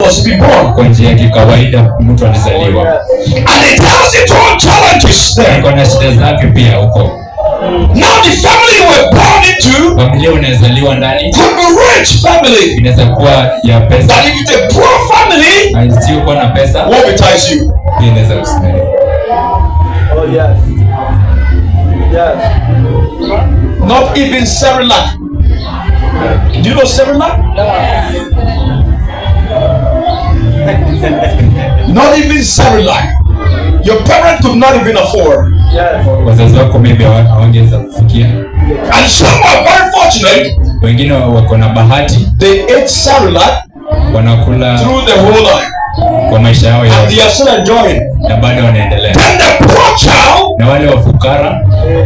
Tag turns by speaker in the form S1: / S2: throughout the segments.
S1: was to be born.
S2: Kwa njia ya kawaida mtu anazaliwa.
S1: And it has its own challenges there.
S2: Kuna shida zake pia huko.
S1: Now the family you were born into,
S2: familia unazaliwa ndani,
S1: could be rich family.
S2: Inaweza kuwa ya pesa.
S1: But if it's a poor family,
S2: and still kuwa na pesa,
S1: what betides you?
S2: Inaweza kusimama.
S3: Oh yes. Yes.
S1: Not even Cerelac. Do you know Cerelac? Not even Cerelac. Your parent could not even afford.
S2: Wazazi wako maybe hawangeweza kufikia.
S1: And some are very fortunate.
S2: Wengine wako na bahati.
S1: They ate Cerelac
S2: wanakula
S1: through the whole life.
S2: Kwa maisha yao
S1: and they are still enjoying.
S2: Na bado wanaendelea.
S1: Then the poor child,
S2: na wale wafukara,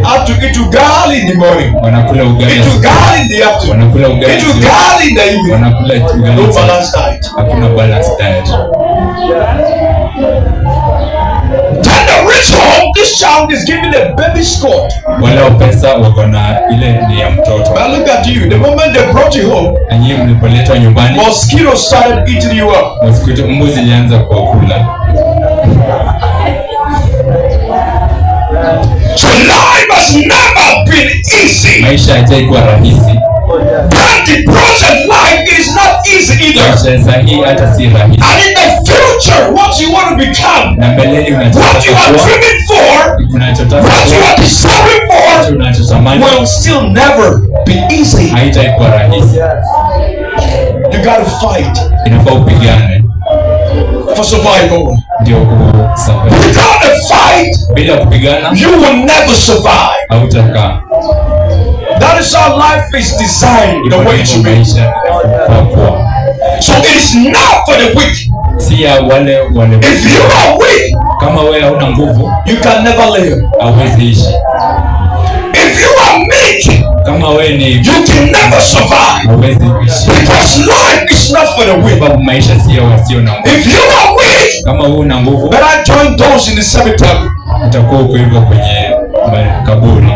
S1: have to eat ugali in the morning.
S2: Wanakula ugali.
S1: Eat ugali in the afternoon.
S2: Wanakula ugali.
S1: Eat ugali in the evening.
S2: Wanakula ugali.
S1: No balanced diet.
S2: Hakuna balanced diet.
S1: Then the rich home, this child is given a baby Scott.
S2: Wale pesa wako na ile ni ya mtoto.
S1: But look at you. The moment they brought you home,
S2: and you mlipoletwa nyumbani,
S1: mosquitoes started eating you up.
S2: Mosquito mbu zilianza kuwakula.
S1: So life has never been easy.
S2: Maisha hajaikuwa rahisi.
S1: But the present life is not easy either.
S2: Maisha sahihi hata si rahisi.
S1: And in the future, what you want to become,
S2: na mbeleni
S1: what you are dreaming for, what you are desiring for, will still never be easy.
S2: Haitaikuwa rahisi.
S1: You gotta fight.
S2: Inafaa upigane
S1: for survival.
S2: Ndio kusurvive.
S1: Without a fight,
S2: bila kupigana,
S1: you will never survive.
S2: Hautakaa.
S1: That is how life is designed, the way it should be. So it is not for the weak.
S2: Si ya wale.
S1: If you are weak,
S2: kama wewe hauna nguvu,
S1: you can never live.
S2: Hauwezi ishi.
S1: If you are meek,
S2: kama wewe ni,
S1: you can never survive.
S2: Hauwezi ishi.
S1: Because life is not for the weak.
S2: Sababu maisha si ya wasio na nguvu.
S1: If you are weak,
S2: kama wewe una nguvu,
S1: but I join those in the cemetery.
S2: Utakuwa uko hivyo kwenye kaburi.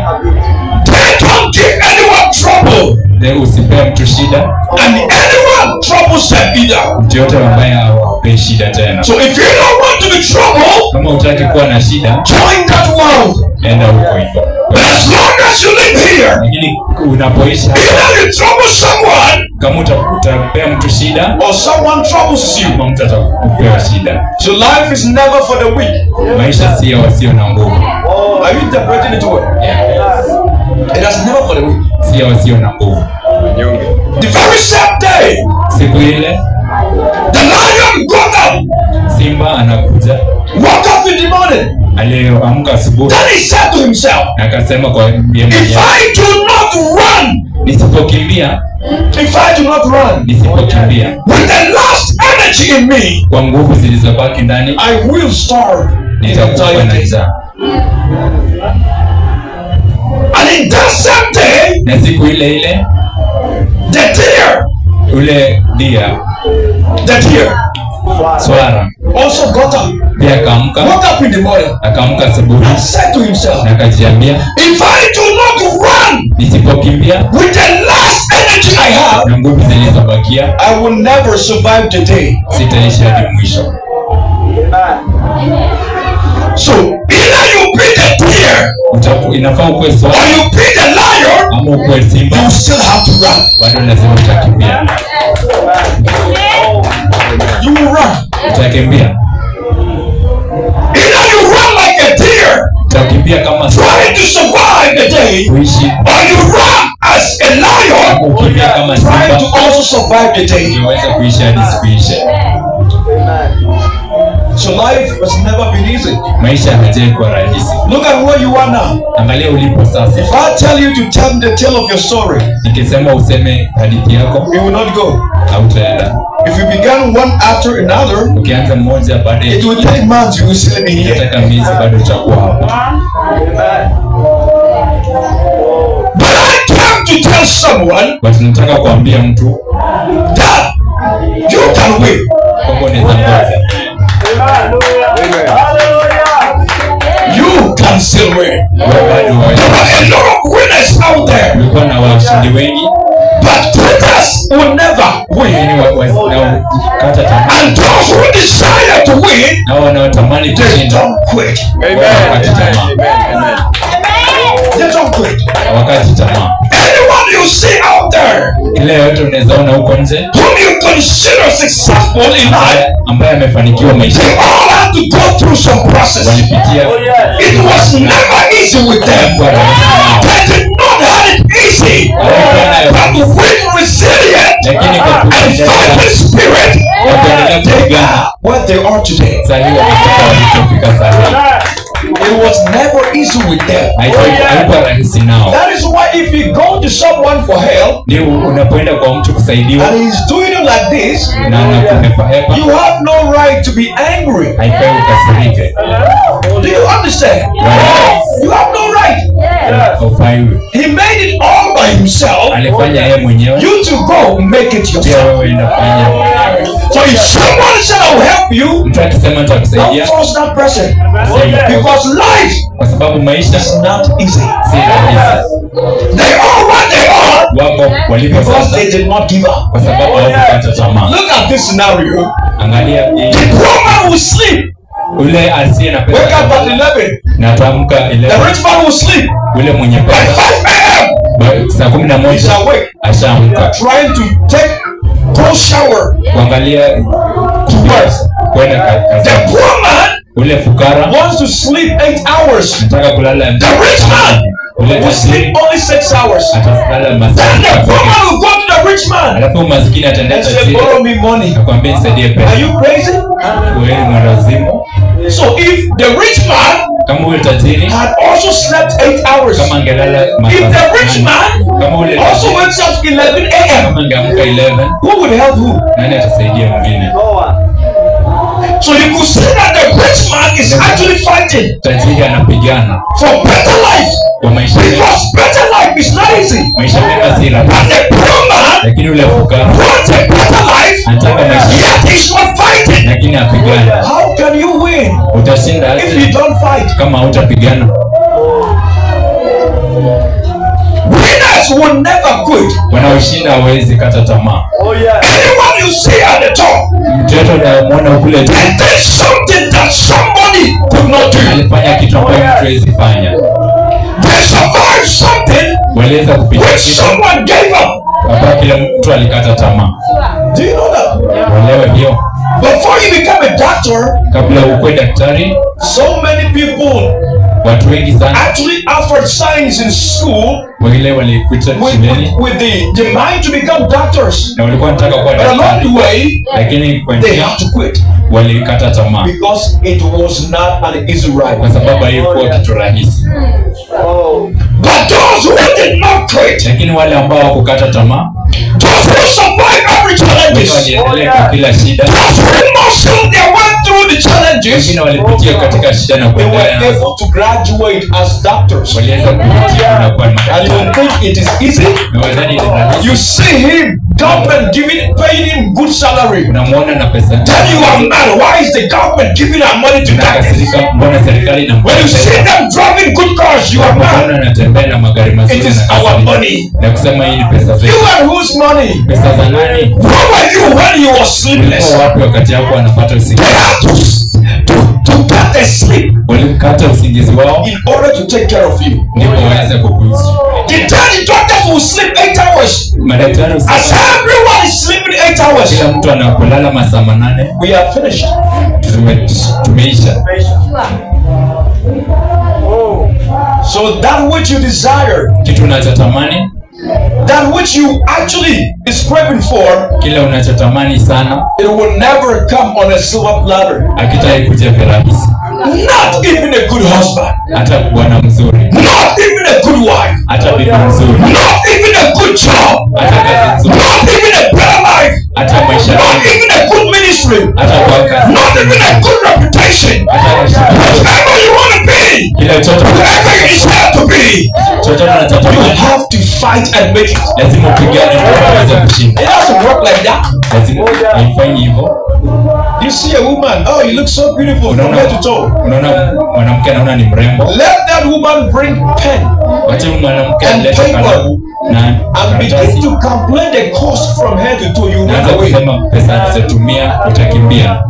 S1: They don't give anyone trouble.
S2: Usipee mtu shida.
S1: And anyone troubles them either.
S2: Mtu yote ambaye hawapei shida tena.
S1: So if you don't want to be troubled,
S2: kama hutaki kuwa na shida,
S1: join that world.
S2: Enda huko hivyo.
S1: But as long as you live here,
S2: lakini unapoishi hapa,
S1: either you trouble someone,
S2: kama utapea mtu shida,
S1: or someone troubles you,
S2: kama mtu atakupea shida.
S1: So life is never for the weak.
S2: Maisha si ya wasio na nguvu.
S1: Are you interpreting it well?
S2: Yeah.
S1: It is never for the weak.
S2: Si ya wasio na nguvu.
S1: The very same day,
S2: siku ile,
S1: the lion got up.
S2: Simba anakuja.
S1: Woke up in the morning.
S2: Aliamka asubuhi.
S1: Then he said to himself,
S2: akasema kwa yeye mwenyewe,
S1: if I do not run,
S2: nisipokimbia, nisipokimbia
S1: with the last energy in me,
S2: kwa nguvu zilizobaki ndani,
S1: I will starve.
S2: Nitakufa na njaa.
S1: And in that same day,
S2: na siku ile ile,
S1: the deer,
S2: swara
S1: also got up.
S2: Pia akaamka.
S1: Woke up in the morning.
S2: Akaamka asubuhi.
S1: And said to himself,
S2: na akajiambia,
S1: if I do not run,
S2: nisipokimbia
S1: with the last energy I have,
S2: na nguvu zilizobakia,
S1: I will never survive the day.
S2: Sitaishi hadi mwisho.
S1: So either you be the deer,
S2: inafaa ukuwe swara,
S1: or you be the lion,
S2: ama ukuwe simba,
S1: you still have to run.
S2: bado lazima utakimbia.
S1: You will run.
S2: Utakimbia.
S1: Either you run like a deer,
S2: utakimbia kama
S1: trying to survive the day,
S2: kuishi,
S1: or you run as a lion,
S2: ukimbia kama
S1: trying to
S2: simba,
S1: also survive the day.
S2: uweze kuishi hadi sikuishe.
S1: So life has never been easy.
S2: Maisha hajaikuwa rahisi.
S1: Look at where you are now.
S2: Angalia ulipo sasa.
S1: If I tell you to tell the tale of your story,
S2: nikisema useme hadithi yako,
S1: you will not go.
S2: Hautaenda.
S1: If you began one after another,
S2: ukianza mmoja baada ya,
S1: it will take months. You will still be here.
S2: Hata miezi bado utakuwa hapa.
S1: But I came to tell someone,
S2: but nataka kuambia mtu
S1: that you can win.
S2: kwamba unaweza ngoja.
S1: You can still win. There are a lot of winners out there,
S2: kulikuwa na washindi wengi,
S1: but quitters will never win.
S2: Kata tamaa.
S1: And those who desire to win,
S2: Na wanaotamani
S1: they
S2: kushinda
S1: don't quit.
S2: wakati tamaa.
S1: They don't quit.
S2: Wakati tamaa.
S1: Anyone you see out there
S2: Ile yote unaweza ona huko nje
S1: whom you consider successful in life,
S2: ambaye amefanikiwa maisha,
S1: they all have to go through some process.
S2: walipitia
S1: It was never easy with them.
S2: kwa rahisi nao.
S1: They did not have it easy. But with resilient
S2: Lakini kwa
S1: and
S2: kuendelea
S1: fighting spirit,
S2: kuendelea
S1: they
S2: kupigana
S1: are what they are today.
S2: sahihi wamefika walichofika sahihi.
S1: It was never easy with them.
S2: Haikuwa rahisi nao.
S1: That is why if you go to someone for help
S2: Ni unapoenda kwa mtu kusaidiwa
S1: and he's doing it like this,
S2: na anakuhepa
S1: you have no right to be angry.
S2: haifai ukasirike.
S1: Do you understand? You have no right.
S2: Haufai.
S1: He made it all by himself.
S2: Alifanya yeye mwenyewe,
S1: You to go make it
S2: pia
S1: yourself.
S2: wewe unafanya mwenyewe.
S1: So if someone said I'll help you,
S2: Mtu akisema nitakusaidia,
S1: don't force that person.
S2: sema
S1: Because life
S2: kwa sababu maisha
S1: is not easy.
S2: si rahisi.
S1: They are what they are
S2: Wapo walipo
S1: because
S2: sasa
S1: they did not give up.
S2: kwa sababu hawakukata tamaa.
S1: Look at this scenario.
S2: Angalia
S1: The poor man will sleep,
S2: ule asiye na
S1: wake up at
S2: pesa
S1: 11.
S2: na tamka
S1: The
S2: ile,
S1: rich man will sleep.
S2: ule mwenye
S1: By
S2: pesa
S1: 5 a.m.
S2: saa
S1: he's
S2: 11
S1: awake,
S2: ashaamka
S1: trying to take cold shower
S2: kuangalia
S1: to work.
S2: kwenda
S1: The
S2: kazi.
S1: poor man
S2: Ule fukara
S1: wants to sleep 8 hours.
S2: nataka kulala
S1: The rich man
S2: ule
S1: will
S2: tajiri
S1: sleep only 6 hours.
S2: atalala
S1: Then
S2: masaa
S1: the poor
S2: machache.
S1: man will go to the rich man
S2: Alafu maskini
S1: and
S2: ataendea
S1: say,
S2: tajiri
S1: borrow me money.
S2: akwambia nisaidie
S1: Are
S2: pesa.
S1: you crazy?
S2: Wewe ni mwanazimu.
S1: So if the rich man
S2: Kama ule tajiri
S1: had also slept 8 hours,
S2: kama angelala
S1: if
S2: masaa
S1: the rich
S2: 8,
S1: man
S2: kama ule
S1: also
S2: tajiri
S1: wakes up 11 a.m.,
S2: kama angeamka 11,
S1: who would help who?
S2: nani atasaidia mwingine?
S1: So you could see that the rich man is actually fighting
S2: Tajiri anapigana
S1: for better life,
S2: kwa maisha mema.
S1: because better life is not easy.
S2: Maisha mema si
S1: But
S2: rahisi,
S1: the poor man
S2: lakini ule fukara
S1: wants a better life,
S2: anataka maisha
S1: yet he's not fighting.
S2: lakini apigana.
S1: How can you win
S2: Utashinda
S1: if you
S2: aje
S1: don't fight?
S2: kama hautapigana?
S1: Winners will never quit.
S2: Wanaoshinda hawezi kata tamaa.
S1: Anyone you see at the top,
S2: Mtoto unayemwona kule juu
S1: they did something that somebody could not do.
S2: alifanya kitu ambayo mtu hawezi fanya.
S1: They survived something
S2: Waliweza kupitia
S1: which
S2: kitu
S1: someone gave up.
S2: ambayo kila mtu alikata tamaa.
S1: Do you know that?
S2: Uelewe hiyo.
S1: Before you become a doctor,
S2: Kabla ukuwe daktari,
S1: so many people
S2: watu wengi sana
S1: actually offered science in school
S2: wengine walikuta shuleni
S1: with the mind to become doctors.
S2: na walikuwa wanataka kuwa
S1: But along
S2: daktari,
S1: the way,
S2: lakini kwa
S1: they
S2: njia
S1: had to quit
S2: walikata tamaa
S1: because it was not an easy
S2: kwa
S1: ride.
S2: sababu haikuwa kitu rahisi.
S1: But those who did not quit,
S2: Lakini wale ambao hawakukata tamaa,
S1: those who survived every
S2: wengine
S1: challenges,
S2: waliendelea kwa kila shida,
S1: those who muscled their way through the challenges,
S2: wengine walipitia katika shida na
S1: they were
S2: kuendelea nazo,
S1: able to graduate as doctors.
S2: waliweza kupitia na kuwa
S1: And you
S2: madaktari.
S1: think it is easy?
S2: Na wadhani ni rahisi,
S1: You see him, government paying him good salary.
S2: unamwona na pesa
S1: Then you are mad. Why is the government giving our money to doctors?
S2: unakasirika, mbona serikali inampa
S1: When you see
S2: pesa?
S1: them driving good cars, you are mad.
S2: Mbona anatembea na magari mazuri
S1: It is
S2: na
S1: our
S2: kasirika?
S1: money.
S2: Na kusema hii ni pesa zetu.
S1: You and whose money?
S2: Pesa za nani?
S1: Where were you when you were sleepless?
S2: Ulikuwa wapi wakati yako wanapata
S1: They
S2: usingizi?
S1: had to get the sleep
S2: Walikata usingizi wao
S1: in order to take care of you.
S2: ndipo waweze kukuishi.
S1: The daddy doctors will sleep 8 hours.
S2: Madaktari
S1: As
S2: usiku,
S1: everyone is sleeping 8 hours.
S2: kila mtu anapolala masaa 8,
S1: We are finished.
S2: tumeisha.
S1: So that which you desire,
S2: Kitu unachotamani,
S1: that which you actually is craving for,
S2: kile unachotamani sana
S1: it will never come on a silver platter.
S2: hakitai kuja virahisi.
S1: Not even a good husband.
S2: Hata bwana mzuri,
S1: Not even a good wife.
S2: hata bibi mzuri,
S1: Not even a good job.
S2: hata kazi nzuri,
S1: Not even a better life.
S2: hata maisha
S1: Not
S2: yako,
S1: even a good ministry.
S2: hata kwa kazi,
S1: Not even a good reputation.
S2: hata maisha yako,
S1: Whatever you want to be.
S2: kile chochote
S1: Whatever you desire to be.
S2: chochote
S1: You
S2: unachotamani
S1: have to fight and make it.
S2: lazima upigane ndio uweze kushinda.
S1: It doesn't work like that.
S2: Lazima haifanyi hivyo.
S1: You see a woman, oh, you look so beautiful from head to toe.
S2: Unaona mwanamke anaona ni mrembo,
S1: Let that woman bring pen
S2: wacha mwanamke
S1: and
S2: alete
S1: paper
S2: kalamu
S1: and begin to calculate the cost from head to toe, you run
S2: naanza
S1: away.
S2: kusema pesa nizotumia utakimbia.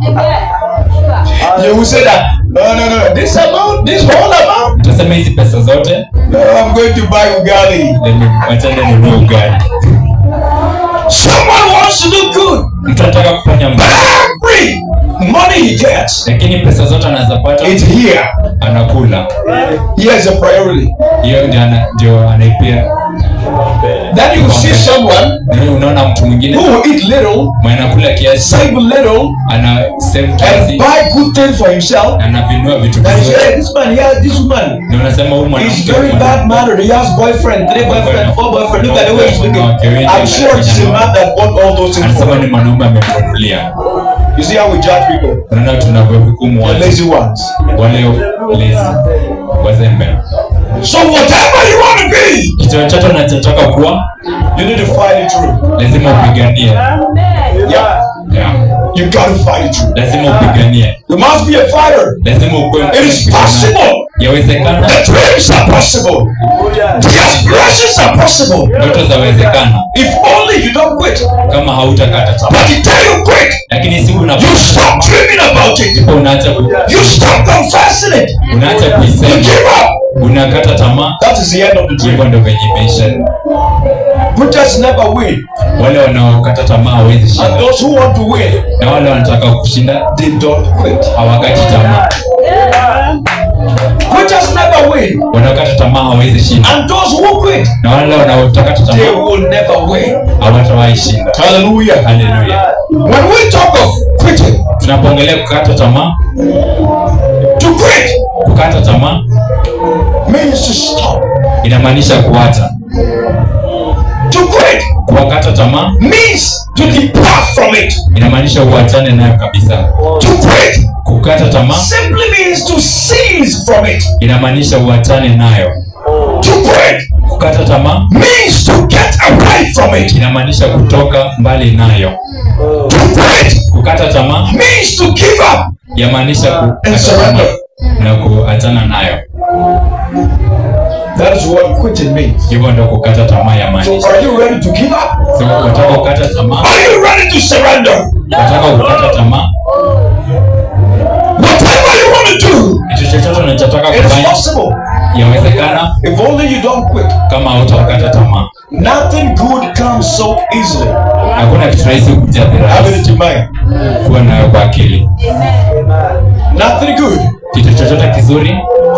S1: You will say that no, this amount, this whole amount.
S2: Utasema hizi pesa zote
S1: No, I'm going to buy ugali.
S2: wachana ninunue ugali.
S1: Someone wants to look good.
S2: Mtu anataka kufanya mbaya,
S1: Every money he gets,
S2: lakini pesa zote anazopata
S1: it's here.
S2: anakula.
S1: He has a priority.
S2: Hiyo ndio anaipia.
S1: Then you see someone
S2: Ndio unaona mtu mwingine
S1: who will eat little,
S2: mwenye anakula kiasi,
S1: save little,
S2: ana save
S1: and
S2: kiasi
S1: buy good things for himself.
S2: na anavinua vitu
S1: And you
S2: vizuri.
S1: say, hey, this man, he has this woman.
S2: Ndio unasema huyu
S1: He's
S2: mwanamke
S1: very bad mannered. He has boyfriend, 3 boyfriend, 4 boyfriend. Look at the way he's looking. I'm sure it's a man that bought all those things for
S2: anasema ni
S1: him.
S2: mwanaume amemnunulia.
S1: You see how we judge people?
S2: Unaona tunavyohukumu
S1: The
S2: watu
S1: lazy ones.
S2: wale lazy wazembe.
S1: So whatever you want to be,
S2: Kitu chochote unachotaka kuwa
S1: you need to fight it through.
S2: lazima upiganie.
S1: Yeah.
S2: Yeah.
S1: You got to fight it through.
S2: Lazima upiganie.
S1: You must be a fighter.
S2: Lazima ukue.
S1: It is possible.
S2: Yawezekana.
S1: The dreams are possible. The aspirations are possible.
S2: Ndoto zawezekana.
S1: If only you don't quit.
S2: Kama hautakata tamaa.
S1: But the day you quit,
S2: Lakini siku
S1: you stop dreaming about it.
S2: unaacha
S1: You stop confessing it.
S2: unaacha
S1: You
S2: kuisema,
S1: give up.
S2: unakata tamaa,
S1: That is the end of the
S2: hivyo
S1: dream.
S2: ndio venye imeisha.
S1: Quitters never win.
S2: Wale wanaokata tamaa hawezi
S1: And
S2: shinda,
S1: those who want to win,
S2: na wale wanataka kushinda
S1: they don't quit.
S2: hawakati tamaa.
S1: Quitters never win.
S2: Wanaokata tamaa hawezi shinda,
S1: And those who quit,
S2: na wale wanaotaka
S1: they
S2: tamaa
S1: will never win.
S2: hawatawahi shinda.
S1: Hallelujah.
S2: Haleluya.
S1: When we talk of quitting,
S2: Tunapoongelea kukata tamaa,
S1: to quit
S2: kukata tamaa
S1: means to stop.
S2: inamaanisha kuacha.
S1: To quit
S2: Kukata tamaa
S1: means to depart from it.
S2: inamaanisha uachane nayo kabisa.
S1: To quit
S2: Kukata tamaa
S1: simply means to cease from it.
S2: inamaanisha uachane nayo.
S1: To quit
S2: Kukata tamaa
S1: means to get away from it.
S2: inamaanisha kutoka mbali nayo.
S1: To quit
S2: Kukata tamaa
S1: means to give up
S2: yamaanisha
S1: and
S2: kukata
S1: surrender.
S2: tamaa na kuachana nayo.
S1: That is what quitting means.
S2: Hivyo ndio kukata tamaa
S1: So
S2: yamaanisha.
S1: are you ready to give up?
S2: So unataka kukata tamaa,
S1: Are you ready to surrender?
S2: unataka kukata tamaa,
S1: Whatever you want to do,
S2: kitu chochote unachotaka
S1: it is
S2: kufanya
S1: possible.
S2: yawezekana
S1: If only you don't quit.
S2: kama hautakata tamaa.
S1: Nothing good comes so easily.
S2: Hakuna kitu rahisi kuja
S1: Have
S2: virahisi
S1: it in mind.
S2: kuwa nayo kwa akili.
S1: Nothing good.
S2: Kitu chochote kizuri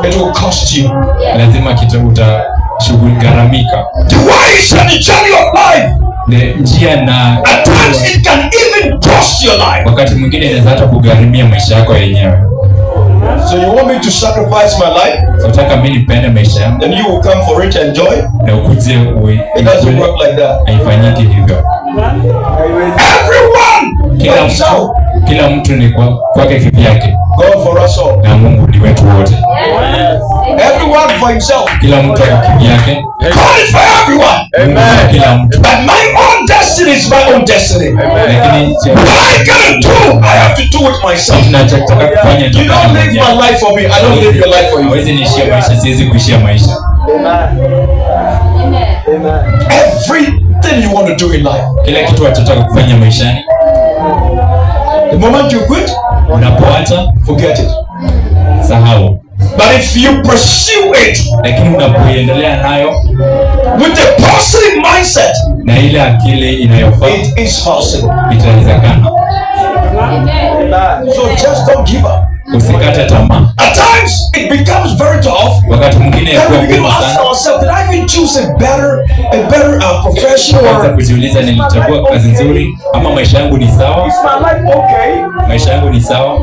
S1: It will cost you.
S2: lazima utagharamika.
S1: The ways and the journey of life.
S2: The njia na
S1: At times it can even cost your life.
S2: wakati mwingine inaweza hata kugharimia maisha yako yenyewe.
S1: So you want me to sacrifice my life?
S2: Unataka mimi nipende maisha yangu
S1: Then you will come for it and joy?
S2: na ukuje
S1: It doesn't work like that.
S2: haifanyiki hivyo.
S1: Everyone for himself.
S2: Kila mtu ni kwake kivyake,
S1: God for us all.
S2: na Mungu ni wetu wote.
S1: Everyone for himself.
S2: Kila mtu kwa kivyake,
S1: God is for everyone.
S2: Mungu ni kila mtu.
S1: But my own destiny is my own destiny.
S2: Lakini
S1: What I gotta do, I have to do it myself.
S2: tunachotaka kufanya
S1: You don't live my life for me. I don't live your life for you.
S2: hawezi niishia maisha, siwezi kuishia maisha.
S1: Everything you want to do in life.
S2: Kila kitu unachotaka kufanya maishani,
S1: The moment you quit,
S2: unapoacha
S1: forget it.
S2: sahau,
S1: But if you pursue it
S2: lakini unapoendelea nayo
S1: with a positive mindset,
S2: na ile akili inayofaa
S1: it is possible.
S2: itawezekana.
S1: So just don't give up.
S2: Usikate tamaa.
S1: At times it becomes very tough.
S2: Wakati mwingine
S1: And we
S2: yakuwa
S1: begin to
S2: ngumu
S1: ask
S2: sana,
S1: ourselves, did I even choose a better profession,
S2: kwanza
S1: or
S2: kujiuliza nilichagua kazi nzuri ama maisha yangu ni sawa?
S3: Is my life okay?
S2: Maisha yangu ni sawa?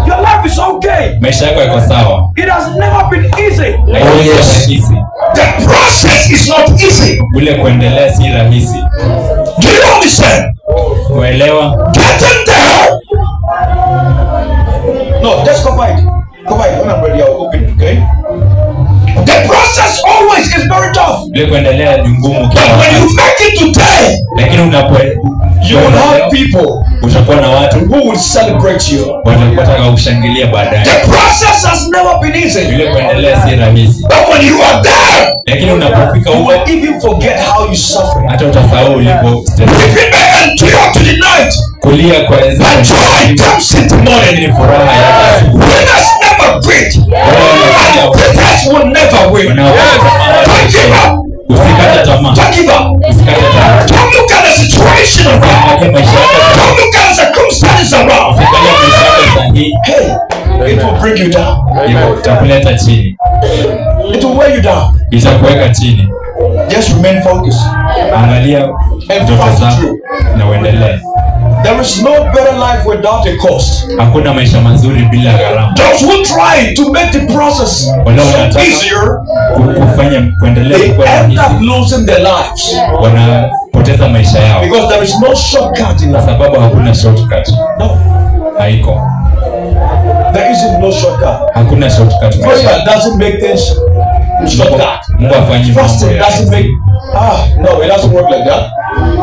S3: Your life is okay.
S2: Maisha yako yako sawa?
S3: It has never been easy.
S2: Haikuwa rahisi.
S1: the process is not easy?
S2: Ule kuendelea si rahisi.
S1: Do you understand?
S2: Kuelewa?
S1: Getting there. No, just go fight. Go fight. When I'm ready, I'll open it, okay? The process always is very tough.
S2: Ule kuendelea ni ngumu
S1: But
S2: kila
S1: when you
S2: wakati.
S1: make it today,
S2: Lakini
S1: you will have people
S2: utakuwa na watu
S1: who will celebrate you.
S2: wataka kushangilia baadaye.
S1: The process has never been easy.
S2: Ile kuendelea si rahisi.
S1: But when you are there,
S2: Lakini unapofika
S1: you
S2: huko
S1: will even forget how you suffer.
S2: hata utasahau ulipo.
S1: Weeping may endure to the night,
S2: Kulia kwa
S1: but joy comes in the morning.
S2: ni furaha ya asubuhi.
S1: Winners never quit. And quitters will never win. Don't give up.
S2: Usikate tamaa.
S1: Don't give up.
S2: Usikate tamaa.
S1: Don't look at the situation around.
S2: Angalia maisha yako.
S1: Don't look at the circumstances around.
S2: Angalia maisha yako sahihi.
S1: Hey, it will bring you down.
S2: Itakuleta chini.
S1: It will weigh you down.
S2: Itakuweka chini.
S1: Just remain focused.
S2: Angalia ndoto zako na uendelee.
S1: There is no better life without a cost.
S2: Hakuna maisha mazuri bila gharama.
S1: Those who try to make the process so easier,
S2: Kufanya kuendelea
S1: they
S2: kuwa
S1: end
S2: rahisi.
S1: up losing their lives.
S2: Wanapoteza maisha yao
S1: Because there is no shortcut in
S2: kwa
S1: life.
S2: sababu hakuna shortcut.
S1: No,
S2: Haiko.
S1: there isn't no shortcut.
S2: Hakuna shortcut
S1: Prayer
S2: maisha.
S1: doesn't make things shortcut.
S2: Mungu afanyi mambo
S1: Fasting
S2: ya
S1: doesn't make no, it doesn't work like that.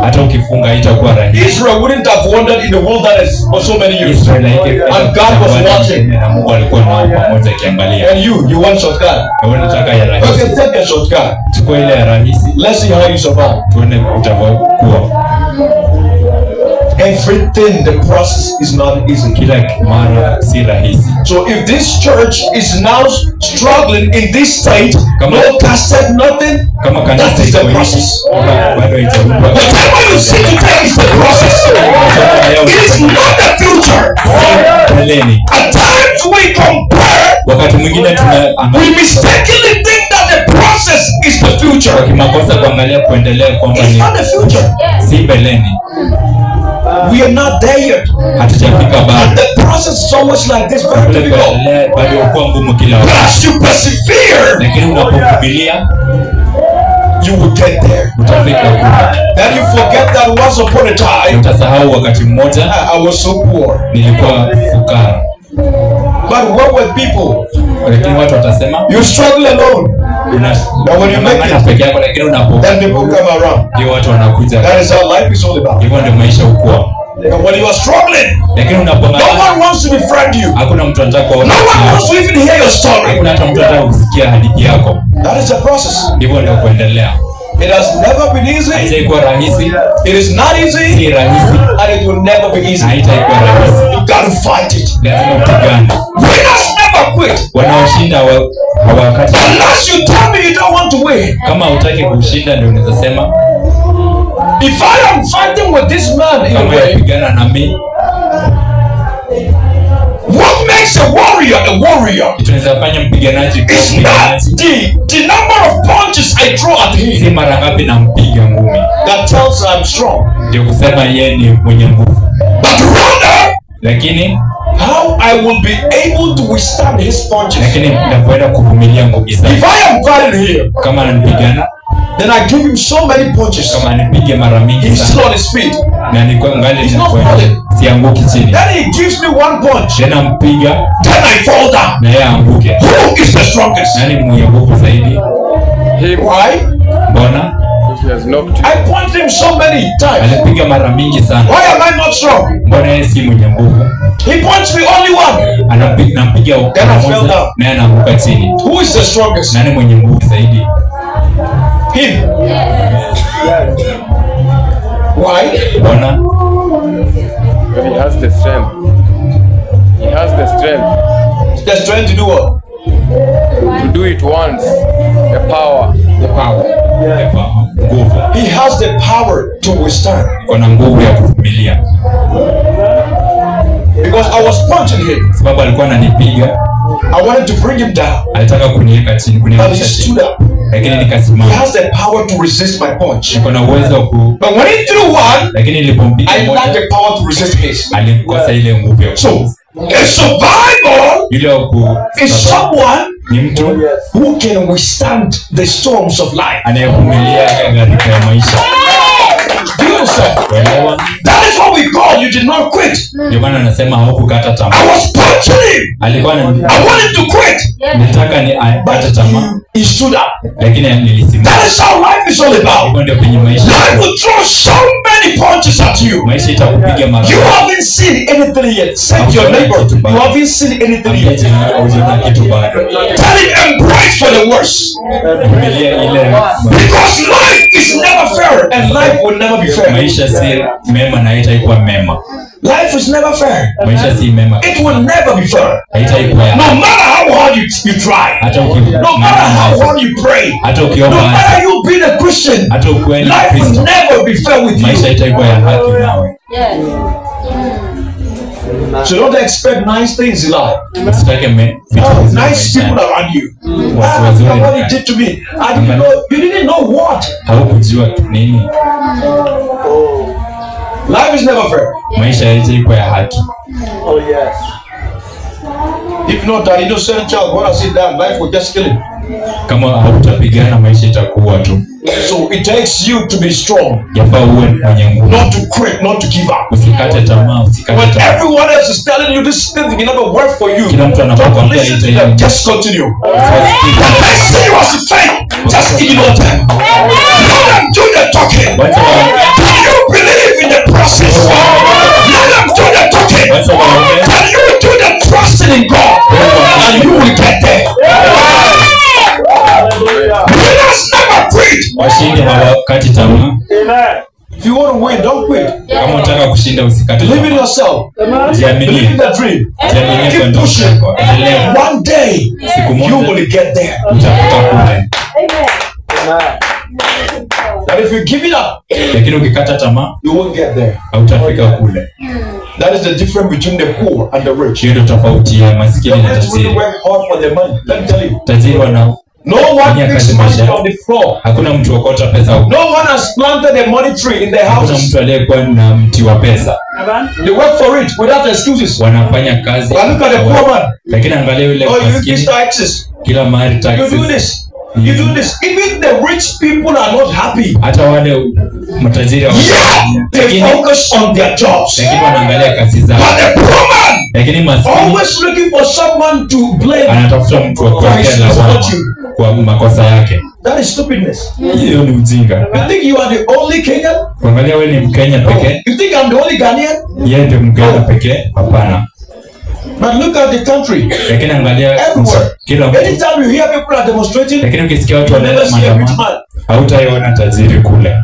S2: hata ukifunga haitakuwa rahisi.
S1: Israel wouldn't have wandered in the wilderness for so many years.
S2: Israeli
S1: And God was watching.
S2: na Mungu alikuwa nao pamoja akiangalia.
S1: And you want shortcut.
S2: Wewe unataka ya rahisi.
S1: Okay, take a shortcut.
S2: Chukua ile ya rahisi.
S1: Let's see how you survive.
S2: Tuone utavyokuwa.
S1: Everything, the process is not easy.
S2: Kila mara si rahisi.
S1: So if this church is now struggling in this state, no casted, nothing,
S2: Kama
S1: that
S2: kanisa
S1: is the
S2: iko hivi,
S1: process.
S2: bado haijaundwa.
S1: Whatever you see today is the process. It is not the future.
S2: Mbeleni.
S1: At times we compare,
S2: Wakati mwingine
S1: we
S2: tunaangalia
S1: mistakenly think that the process is the future.
S2: kwa kimakosa kuangalia kuendelea kwamba
S1: It's
S2: ni
S1: not the future.
S2: si mbeleni.
S1: We are not there yet.
S2: Hatujafika
S1: And
S2: bado.
S1: the process is almost like this, very
S2: Kule
S1: difficult.
S2: kuendelea bado huwa ngumu kila
S1: But
S2: wakati.
S1: as you persevere,
S2: Lakini unapovumilia
S1: you will get there.
S2: utafika huko.
S1: Then you forget that once upon a time,
S2: Utasahau wakati mmoja
S1: I was so poor.
S2: nilikuwa fukara.
S1: But what with people?
S2: Lakini watu watasema
S1: You struggle alone.
S2: unang'ang'ana peke yako, lakini
S1: Then people come around.
S2: ndio watu wanakuja.
S1: That is how life is all about.
S2: Hivyo ndio maisha hukuwa.
S1: And when you are struggling,
S2: Lakini
S1: no
S2: unapong'ang'ana
S1: one wants to befriend you.
S2: hakuna mtu anataka
S1: No
S2: kuona.
S1: one wants to even hear your story.
S2: Hakuna hata mtu anataka kusikia hadithi yako.
S1: That is the process.
S2: Hivyo ndio kuendelea.
S1: It has never been easy.
S2: Haitaikuwa rahisi,
S1: It is not easy.
S2: si rahisi,
S1: And it will never be easy.
S2: haitaikuwa rahisi.
S1: You gotta fight it.
S2: Lazima upigane.
S1: Winners never quit.
S2: Wanaoshinda hawakati.
S1: Unless you tell me you don't want to win.
S2: Kama hutaki kushinda ndio unaweza sema
S1: If I am fighting with this man in a
S2: kama
S1: way,
S2: yapigana na mimi,
S1: what makes a warrior
S2: tunaweza fanya mpiganaji kuwa
S1: is not
S2: mpiganaji.
S1: the number of punches I throw at
S2: Si
S1: him
S2: mara ngapi nampiga ngumi
S1: that tells I'm strong,
S2: ndio kusema yeye ni mwenye nguvu,
S1: but rather
S2: lakini
S1: how I will be able to withstand his punches.
S2: lakini nitakwenda kuvumilia ngumi
S1: If
S2: zake.
S1: I am fighting him,
S2: Kama ananipigana,
S1: then I give him so many punches.
S2: kama anipige mara mingi
S1: He's still
S2: sana
S1: on his feet.
S2: na niko ngali
S1: He's not
S2: ninakwenda
S1: falling.
S2: sianguki chini,
S1: Then he gives me one punch.
S2: tena mpiga
S1: Then I fall down.
S2: na yeye aanguke.
S1: Who is the strongest?
S2: Nani mwenye nguvu zaidi?
S1: Why?
S2: Mbona
S4: He has knocked you.
S1: I punched him so many times.
S2: alipiga mara mingi sana?
S1: Why am I not strong?
S2: Mbona yeye si mwenye nguvu?
S1: He punched me only one.
S2: Nampiga
S1: Then I fell
S2: moja
S1: down.
S2: na yeye anaanguka chini.
S1: Who is the strongest?
S2: Nani mwenye nguvu zaidi?
S1: Him. Why?
S2: Mbona
S4: But he has the strength. He has the strength
S1: The strength to do what?
S4: to do it once. The power.
S1: The power.
S2: nguvu,
S1: He has the power to withstand.
S2: kuna nguvu ya kuvumilia,
S1: Because I was punching him.
S2: sababu alikuwa ananipiga,
S1: I wanted to bring him down.
S2: alitaka kuniweka chini,
S1: But he
S2: kuniangusha
S1: stood
S2: chini,
S1: up.
S2: lakini
S1: He
S2: nikasimama.
S1: has the power to resist my punch.
S2: Niko na uwezo wa
S1: But when he threw one,
S2: lakini nilipompiga
S1: I lacked
S2: moja
S1: the power to resist his.
S2: alikosa ile nguvu ya
S1: So, a survival
S2: yule wa
S1: is someone
S2: ni mtu
S1: who can withstand the storms of life.
S2: anayevumilia gharika ya maisha.
S1: Do you understand? That is what we call you did not quit.
S2: Ndio maana anasema haukukata tamaa.
S1: I was punching him.
S2: Alikuwa
S1: I wanted to quit.
S2: nitaka ni akate tamaa,
S1: He stood up.
S2: lakini nilisimama.
S1: That is how life is all about.
S2: Hivyo ndio kwenye maisha.
S1: Life will throw so many punches at you.
S2: Maisha itakupiga mara.
S1: You haven't seen anything yet. Say to your neighbor, you haven't seen anything yet.
S2: Haujaona kitu bado.
S1: Tell him embrace for the worst.
S2: Vumilia ile.
S1: Because life is never fair and life will never be fair.
S2: Maisha si mema na haitaikuwa mema.
S1: Life is never fair.
S2: Maisha si mema.
S1: It will never be fair.
S2: Haitaikuwa ya.
S1: No matter how hard you try.
S2: Hata
S1: No matter how hard you pray.
S2: hata
S1: No
S2: ukiomba,
S1: matter you being a Christian.
S2: hata ukiwa ni
S1: Life will
S2: Kristo,
S1: never be fair with
S2: maisha
S1: you.
S2: haitaikuwa ya haki nawe.
S1: So don't expect nice things in life.
S2: Usitake vitu
S1: Oh,
S2: vizuri
S1: nice people
S2: maishani.
S1: around you.
S2: Watu wazuri
S1: What he
S2: ndani.
S1: did to me. I didn't know. You didn't know what.
S2: Haukujua nini.
S1: Life is never fair.
S2: Maisha haitaikuwa ya haki.
S3: Oh, yes.
S1: If not that innocent child, when I sit down, life will just kill him.
S2: Kama hautapigana, maisha itakuwa tu.
S1: So it takes you to be strong,
S2: Yafaa uwe mwenye nguvu.
S1: not to quit, not to give up.
S2: Usikate tamaa, usikate
S1: When
S2: tamaa.
S1: everyone else is telling you this thing will never work for you,
S2: Kila mtu anapokuambia
S1: don't listen to
S2: itaenda.
S1: them. Just continue. They say you as a faith, just ignore them. Let them do the talking.
S2: Wacha
S1: Can you believe in the process? Let them do the talking.
S2: wacha waongee.
S1: Can you do the trusting in God? And you will get there. Winners never quit.
S2: Washindi hawakati tamaa.
S3: Amen.
S1: If you want to win, don't quit.
S2: Kama unataka kushinda, usikate
S1: Believe in
S2: tamaa.
S1: yourself. Believe
S2: Jiaminie.
S1: in the dream.
S2: Jiaminie
S1: Keep
S2: kwa ndoto
S1: pushing.
S2: yako. Endelea.
S1: One day,
S2: Siku
S1: you
S2: moja
S1: will get there.
S2: utafika kule.
S1: That if you give it up,
S2: Lakini ukikata tamaa,
S1: you won't get there.
S2: hautafika kule.
S1: That is the difference between the poor and the rich.
S2: Hiyo ndio tofauti ya
S1: The
S2: maskini na
S1: rich really
S2: tajiri.
S1: work hard for their money. Let me tell you.
S2: Tajiri wana
S1: No one
S2: Fanyia
S1: picks
S2: kazi
S1: money
S2: maisha.
S1: on the floor.
S2: hakuna mtu okota pesa huko.
S1: No one has planted a money tree in their
S2: Hakuna
S1: houses.
S2: mtu aliyekuwa na mti wa pesa.
S3: Amen.
S1: They work for it without excuses.
S2: Wanafanya kazi.
S1: But look at the poor man.
S2: Lakini angalia yule
S1: Oh, you give
S2: maskini,
S1: taxes.
S2: kila mahali
S1: You
S2: taxes.
S1: do this. You do this. Even the rich people are not happy.
S2: Hata wale matajiri
S1: Yeah, they
S2: lakini
S1: focus on their jobs.
S2: lakini wanaangalia kazi zao.
S1: But the poor man
S2: Lakini maskini
S1: always looking for someone to blame.
S2: anatafuta mtu wa kuwekea
S1: Christ is
S2: lawama
S1: not you.
S2: kwa makosa yake.
S1: That is stupidness.
S2: Hiyo ni ujinga.
S1: You think you are the only Kenyan?
S2: Kuangalia wewe ni Mkenya pekee,
S1: You think I'm the only Ghanaian?
S2: yeye ndio Mkenya pekee? Hapana.
S1: But look at the country.
S2: Lakini angalia
S1: Everywhere.
S2: kila mtu.
S1: Anytime you hear people are demonstrating,
S2: Lakini ukisikia watu
S1: you never
S2: wanaenda
S1: see a rich
S2: maandamano,
S1: man.
S2: hautaiona tajiri kule.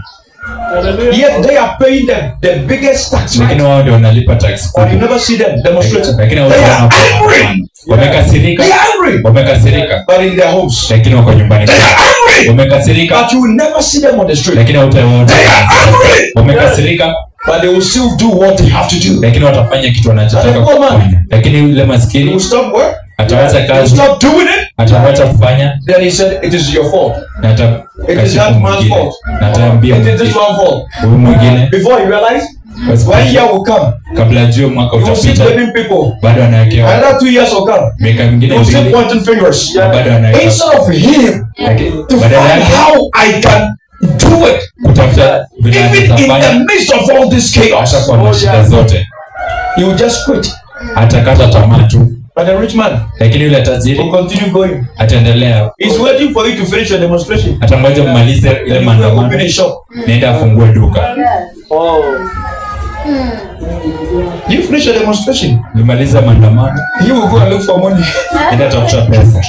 S1: Yet they are paying the biggest tax
S2: Lakini
S1: rate.
S2: wao ndio wanalipa tax
S1: But you
S2: kubwa.
S1: never see them demonstrating.
S2: Lakini
S1: They are
S2: hautaona
S1: angry.
S2: wamekasirika,
S1: They are angry.
S2: wamekasirika,
S1: But in their homes.
S2: lakini wako nyumbani
S1: They
S2: kwao.
S1: are angry.
S2: Wamekasirika,
S1: But you will never see them on the street.
S2: lakini hautaona.
S1: They are angry.
S2: Wamekasirika,
S1: But they will still do what they have to do.
S2: lakini watafanya kitu wanachotaka
S1: But the poor man,
S2: kufanya. Lakini yule
S1: They will
S2: maskini
S1: stop work.
S2: atawacha
S1: They will
S2: kazi,
S1: stop doing it.
S2: atawacha kufanya
S1: Then he said, it is your fault.
S2: na
S1: It is
S2: atakashifu
S1: that man's
S2: mwingine
S1: fault.
S2: na ataambia
S1: It is
S2: mwingine,
S1: this one's fault.
S2: huyu mwingine
S1: Before you realize,
S2: basi
S1: one year will come.
S2: kabla juu mwaka
S1: You will see
S2: utapita,
S1: blaming people.
S2: bado anawekewa
S1: Another 2 years will come.
S2: miaka
S1: You
S2: mingine
S1: will see
S2: mbili
S1: pointing fingers.
S2: na bado anawekewa,
S1: Instead of him
S2: lakini
S1: to
S2: badala
S1: find
S2: yake
S1: how I can do it.
S2: kutafuta vile
S1: Even in
S2: atafanya
S1: the midst of all this chaos,
S2: hata kwa mashida zote,
S1: he will just quit.
S2: atakata tamaa tu.
S1: But the rich man
S2: Lakini yule
S1: will
S2: tajiri
S1: continue going.
S2: ataendelea,
S1: He's waiting for you to finish your demonstration.
S2: atangoja mmalize ile
S1: Then he will
S2: maandamano,
S1: open a shop.
S2: nenda afungue duka.
S3: Oh.
S1: You finish your demonstration.
S2: Nimaliza maandamano,
S1: He will go and look for money.
S2: nenda tafuta pesa.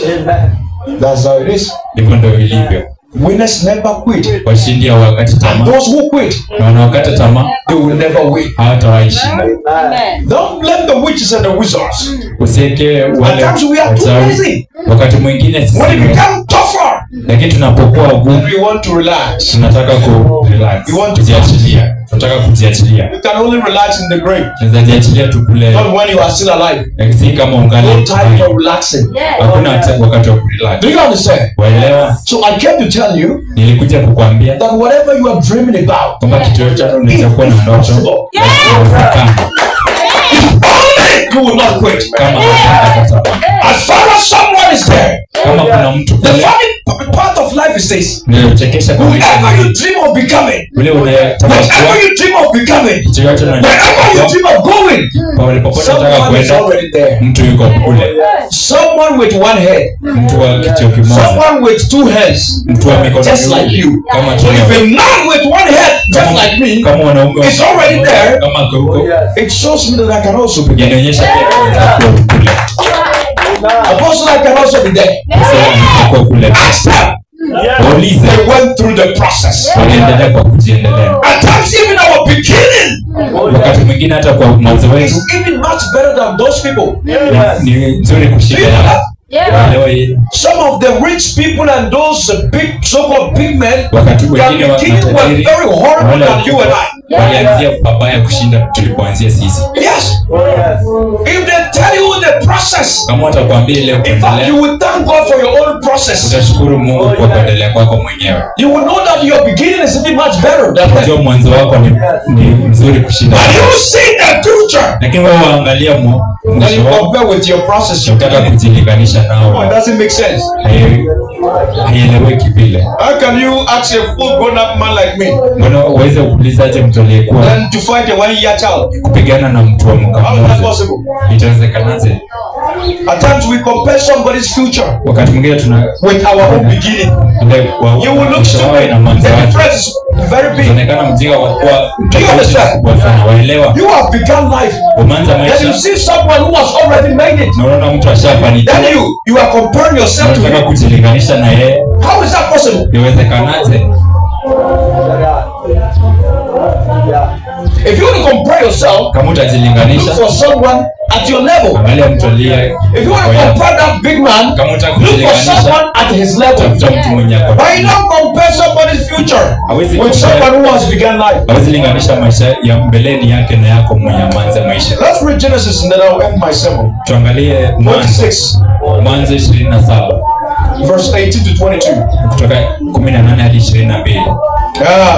S3: Amen.
S1: That's how it is.
S2: Hivyo ndio ilivyo.
S1: Winners never quit.
S2: Washindi hawakati
S1: And
S2: tamaa,
S1: those who quit,
S2: na wanaokata tamaa
S1: they will never win.
S2: hawatawahi shinda.
S1: Don't blame the witches and the wizards.
S2: Usiweke
S1: At
S2: wale
S1: times we are too
S2: wachawi.
S1: lazy.
S2: Wakati mwingine sisi
S1: When it becomes tougher,
S2: lakini tunapokuwa wagumu
S1: we want to relax.
S2: tunataka ku relax,
S1: You want to-
S2: kujiachilia. Tunataka kujiachilia.
S1: You can only relax in the grave.
S2: Tunaweza jiachilia tu kule,
S1: Not when you are still alive.
S2: lakini si kama
S1: No
S2: ungali
S1: time for
S2: hai.
S1: relaxing.
S2: Hakuna wakati wa kurelax.
S1: Do you understand?
S2: Waelewa?
S1: So I came to tell you
S2: Nilikuja kukuambia
S1: that whatever you are dreaming about,
S2: kwamba kitu yote unaweza kuwa na ndoto inawezekana
S1: only you will not quit.
S2: kama hatakata tamaa.
S1: As far as someone is there,
S2: Kama kuna mtu
S1: the
S2: kule,
S1: funny part of life is this.
S2: Nilichekesha kwa
S1: Whoever you dream of becoming,
S2: ule unayetaka
S1: whatever
S2: kuwa
S1: you dream of becoming,
S2: kitu yote
S1: wherever you dream of going,
S2: pale popote unataka
S1: someone is
S2: kwenda,
S1: already there.
S2: mtu yuko kule.
S1: Someone with one head,
S2: Mtu wa kichwa kimoja,
S1: someone with two heads,
S2: mtu wa mikono
S1: just like
S2: miwili,
S1: you.
S2: kama
S1: So if
S2: tunao.
S1: a man with one head, just like me,
S2: Kama wanaume
S1: is already there,
S2: kama huko,
S1: it shows me that I can also be there.
S2: yanaonyesha pia tunaweza kuwa kule.
S1: Apostle, I can also be there.
S2: Sasa kwa kule.
S1: Ask them.
S2: Waulize,
S1: They went through the process.
S2: waliendelea kwa kujiendelea.
S1: At times, even our beginning
S2: Wakati mwingine hata kwa mwanzo wetu
S1: is even much better than those people.
S2: ni nzuri kushinda yao. Leo hii
S1: Some of the rich people and those big, so-called big men,
S2: wakati
S1: their
S2: wengine wa
S1: beginning were
S2: matajiri
S1: very horrible than you and I.
S2: walianzia pabaya kushinda tulipoanzia sisi.
S1: Yes. If they tell you the process,
S2: Kama watakwambia ile
S1: in fact,
S2: kuendelea,
S1: you will thank God for your own process.
S2: utashukuru Mungu kwa kuendelea kwako mwenyewe.
S1: You will know that your beginning is even much better than
S2: Unajua
S1: that.
S2: mwanzo wako ni mzuri kushinda.
S1: But you see the future,
S2: Lakini wewe waangalia
S1: then
S2: mwisho
S1: you
S2: wako,
S1: compare with your process. You
S2: unataka kujilinganisha
S1: it
S2: nao.
S1: doesn't make sense.
S2: Haieleweki vile.
S1: How can you ask a full grown-up man like me
S2: Mbona uweze kuulizaje mtu aliyekuwa
S1: than to fight a one-year child?
S2: kupigana na mtu wa mwaka
S1: How is that
S2: mmoja?
S1: possible?
S2: Itawezekanaje?
S1: At times we compare somebody's future
S2: Wakati mwingine tuna
S1: with our own beginning.
S2: ile
S1: You will look
S2: mwisho wao
S1: stupid.
S2: na mwanzo
S1: The
S2: wake.
S1: difference is very big.
S2: Utaonekana mjinga kwa kuwa
S1: Do you understand?
S2: kubwa sana. Waelewa?
S1: You have begun life.
S2: Umeanza
S1: Then you
S2: maisha
S1: see someone who has already made it.
S2: na unaona mtu ashafanikiwa.
S1: Then you are comparing yourself to
S2: Unataka
S1: him.
S2: kujilinganisha na yeye.
S1: How is that possible?
S2: Iwezekanaje?
S1: If you want to compare yourself,
S2: Kama
S1: look
S2: utajilinganisha,
S1: for someone at your level.
S2: angalia mtu aliye
S1: If you want to compare that big man,
S2: kama unataka
S1: look for
S2: kujilinganisha,
S1: someone at his level.
S2: tafuta mtu mwenye ako.
S1: But you don't compare somebody's future
S2: Hawezi
S1: with
S2: compare-
S1: someone who has begun life.
S2: hawezi linganisha maisha ya mbeleni yake na yako mwenye amanza maisha.
S1: Let's read Genesis and then I'll end my sermon.
S2: Tuangalie Mwanzo
S1: 26,
S2: 27
S1: verse 18 to 22.
S2: kutoka 18 hadi 22.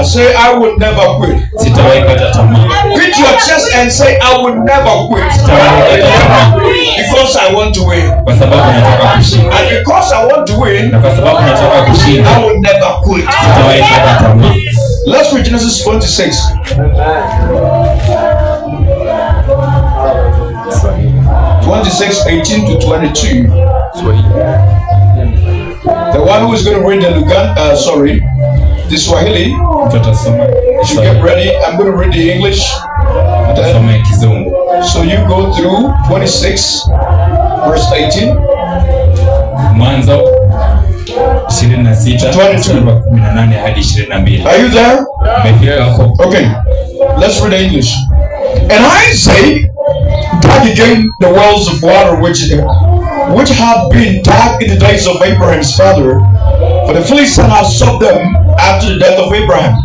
S1: Say, I would never quit.
S2: Sitawahi kata tamaa.
S1: Beat your chest and say, I would never quit.
S2: Sitawahi kata tamaa
S1: Because I want to win.
S2: kwa sababu nataka kushinda.
S1: And because I want to win,
S2: Na kwa sababu nataka kushinda,
S1: I will never quit.
S2: sitawahi kata tamaa.
S1: Let's read Genesis 26. 26, 18 to 22. The one who is going to read the Swahili,
S2: Tutasoma
S1: you get ready. I'm going to read the English. Then,
S2: Tutasoma ya Kizungu.
S1: so you go through 26, verse 18.
S2: Mwanzo 26 mstari wa 18 hadi 22.
S1: Are you there?
S2: Umefika hapo?
S1: Okay, let's read the English. And Isaac dug again the wells of water which had been dug in the days of Abraham's father, for the Philistines had sought them after the death of Abraham.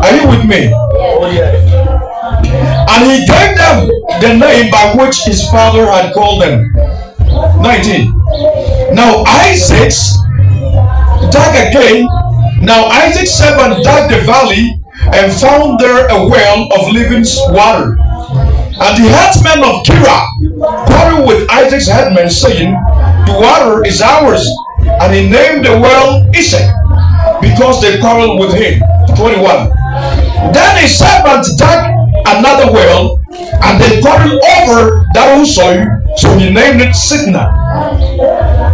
S1: Are you with me? And he gave them the name by which his father had called them. 19. Now Isaac's servant dug the valley and found there a well of living water. And the headsman of Kira quarreled with Isaac's headman, saying, the water is ours. And he named the well Isaac, because they quarreled with him. 21. Then his servant dug another well, and they quarreled over that also, so he named it Sitna.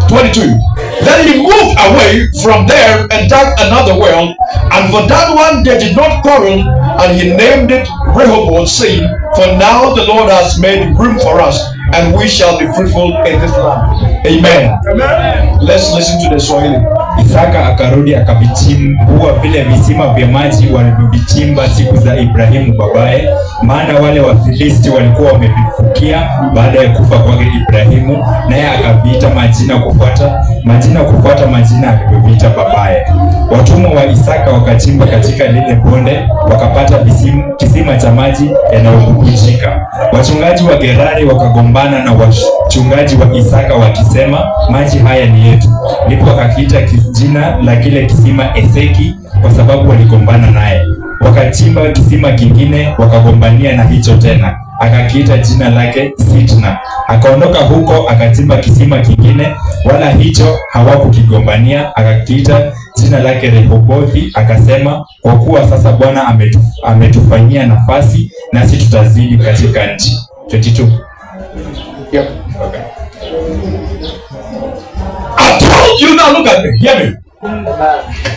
S1: 22. Then he moved away from there and dug another well, and for that one they did not quarrel, and he named it Rehoboth, saying, for now the Lord has made room for us, and we shall be fruitful in this land. Amen. Let's listen to the Swahili.
S2: Isaka akarudi akavichimbua vile visima vya maji walivyovichimba siku za Ibrahimu babaye, maana wale Wafilisti walikuwa wamevifukia baada ya kufa kwake Ibrahimu, naye akaviita majina kufuata majina alivyoviita babaye. Watumwa wa Isaka wakachimba katika lile bonde, wakapata kisima cha maji yanayobubujika. Wachungaji wa Gerari wakagombana na wachungaji wa Isaka wakisema, maji haya ni yetu. Ndipo wakakiita jina la kile kisima Eseki, kwa sababu waligombana naye. wakachimba kisima kingine, wakagombania na hicho tena, akakiita jina lake Sitna. Akaondoka huko akachimba kisima kingine, wala hicho hawakukigombania, akakiita jina lake Rehobothi. Akasema, kwa kuwa sasa Bwana ametufanyia nafasi, nasi tutazidi katika nchi. 22.
S1: Yep. Okay. I told you, now look at me, hear me.